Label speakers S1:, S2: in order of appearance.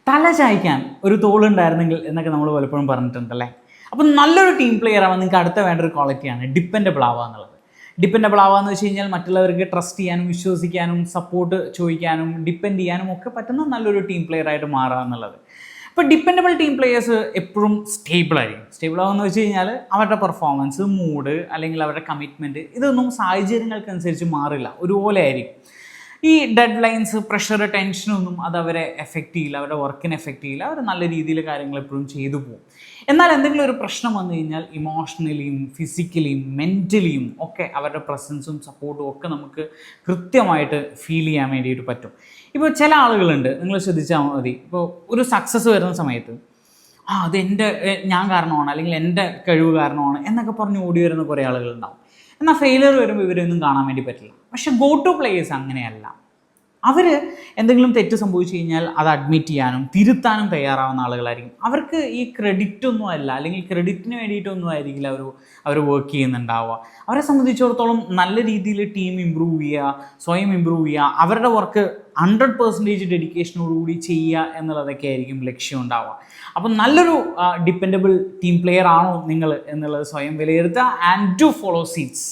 S1: തല ചായ്ക്കാൻ ഒരു തോളുണ്ടായിരുന്നെങ്കിൽ എന്നൊക്കെ നമ്മൾ പലപ്പോഴും പറഞ്ഞിട്ടുണ്ടല്ലേ. അപ്പം നല്ലൊരു ടീം പ്ലെയർ ആവാൻ നിങ്ങൾക്ക് അടുത്ത വേണ്ട ഒരു ക്വാളിറ്റിയാണ് ഡിപ്പെൻഡബിൾ ആവുക എന്നുള്ളത്. ഡിപ്പെൻഡബിൾ ആവുക എന്ന് വെച്ച് കഴിഞ്ഞാൽ മറ്റുള്ളവർക്ക് ട്രസ്റ്റ് ചെയ്യാനും വിശ്വസിക്കാനും സപ്പോർട്ട് ചോദിക്കാനും ഡിപ്പെൻഡ് ചെയ്യാനും ഒക്കെ പറ്റുന്ന നല്ലൊരു ടീം പ്ലെയർ ആയിട്ട് മാറുക എന്നുള്ളത്. ഇപ്പോൾ ഡിപ്പെൻഡബിൾ ടീം പ്ലെയേഴ്സ് എപ്പോഴും സ്റ്റേബിൾ ആയിരിക്കും. സ്റ്റേബിൾ ആവുമെന്ന് വെച്ച് കഴിഞ്ഞാൽ അവരുടെ പെർഫോമൻസ്, മൂഡ് അല്ലെങ്കിൽ അവരുടെ കമ്മിറ്റ്മെൻറ്റ് ഇതൊന്നും സാഹചര്യങ്ങൾക്കനുസരിച്ച് മാറില്ല, ഒരുപോലെ ആയിരിക്കും. ഈ ഡെഡ് ലൈൻസ്, പ്രഷർ, ടെൻഷനൊന്നും അത് അവരെ എഫക്റ്റ് ചെയ്യില്ല, അവരുടെ വർക്കിനെ എഫക്റ്റ് ചെയ്യില്ല. അവർ നല്ല രീതിയിൽ കാര്യങ്ങൾ എപ്പോഴും ചെയ്തു പോകും. എന്നാൽ എന്തെങ്കിലും ഒരു പ്രശ്നം വന്നു കഴിഞ്ഞാൽ ഇമോഷണലിയും ഫിസിക്കലിയും മെൻ്റലിയും ഒക്കെ അവരുടെ പ്രസൻസും സപ്പോർട്ടും ഒക്കെ നമുക്ക് കൃത്യമായിട്ട് ഫീൽ ചെയ്യാൻ വേണ്ടിയിട്ട് പറ്റും. ഇപ്പോൾ ചില ആളുകളുണ്ട്, നിങ്ങൾ ശ്രദ്ധിച്ചാൽ മതി, ഇപ്പോൾ ഒരു സക്സസ് വരുന്ന സമയത്ത് ഞാൻ കാരണമാണ് അല്ലെങ്കിൽ എൻ്റെ കഴിവ് കാരണമാണ് എന്നൊക്കെ പറഞ്ഞ് ഓടി വരുന്ന കുറേ ആളുകളുണ്ടാവും. എന്നാൽ ഫെയിലിയർ വരുമ്പോൾ ഇവരൊന്നും കാണാൻ വേണ്ടി പറ്റില്ല. പക്ഷെ ഗോ ടു പ്ലേയേഴ്സ് അങ്ങനെയല്ല. അവർ എന്തെങ്കിലും തെറ്റ് സംഭവിച്ചു കഴിഞ്ഞാൽ അത് അഡ്മിറ്റ് ചെയ്യാനും തിരുത്താനും തയ്യാറാവുന്ന ആളുകളായിരിക്കും. അവർക്ക് ഈ ക്രെഡിറ്റൊന്നും അല്ല, അല്ലെങ്കിൽ ക്രെഡിറ്റിന് വേണ്ടിയിട്ടൊന്നും ആയിരിക്കില്ല അവർ വർക്ക് ചെയ്യുന്നുണ്ടാവുക. അവരെ സംബന്ധിച്ചിടത്തോളം നല്ല രീതിയിൽ ടീം ഇമ്പ്രൂവ് ചെയ്യുക, സ്വയം ഇമ്പ്രൂവ് ചെയ്യുക, അവരുടെ വർക്ക് 100% ഡെഡിക്കേഷനോടുകൂടി ചെയ്യുക എന്നുള്ളതൊക്കെ ആയിരിക്കും ലക്ഷ്യം ഉണ്ടാവുക. അപ്പം നല്ലൊരു ഡിപ്പെൻഡബിൾ ടീം പ്ലെയർ ആണോ നിങ്ങൾ എന്നുള്ളത് സ്വയം വിലയിരുത്തുക. And to follow seats.